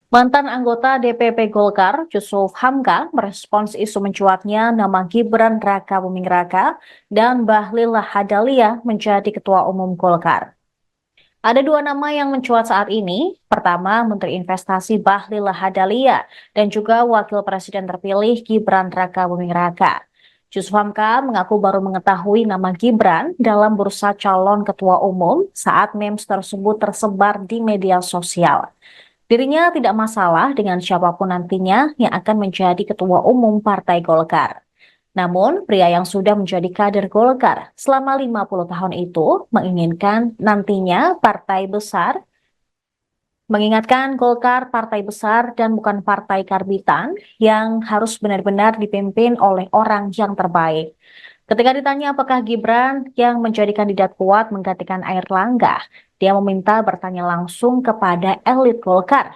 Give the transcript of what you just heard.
Mantan anggota DPP Golkar, Yusuf Hamka, merespons isu mencuatnya nama Gibran Raka Buming Raka dan Bahlil Lahadalia menjadi Ketua Umum Golkar. Ada dua nama yang mencuat saat ini. Pertama, Menteri Investasi Bahlil Lahadalia dan juga Wakil Presiden terpilih Gibran Raka Buming Raka. Yusuf Hamka mengaku baru mengetahui nama Gibran dalam bursa calon ketua umum saat memes tersebut tersebar di media sosial. Dirinya tidak masalah dengan siapapun nantinya yang akan menjadi ketua umum Partai Golkar. Namun, pria yang sudah menjadi kader Golkar selama 50 tahun itu menginginkan nantinya partai besar, mengingatkan Golkar partai besar dan bukan partai karbitan yang harus benar-benar dipimpin oleh orang yang terbaik. Ketika ditanya apakah Gibran yang menjadi kandidat kuat menggantikan Airlangga, dia meminta bertanya langsung kepada elit Golkar.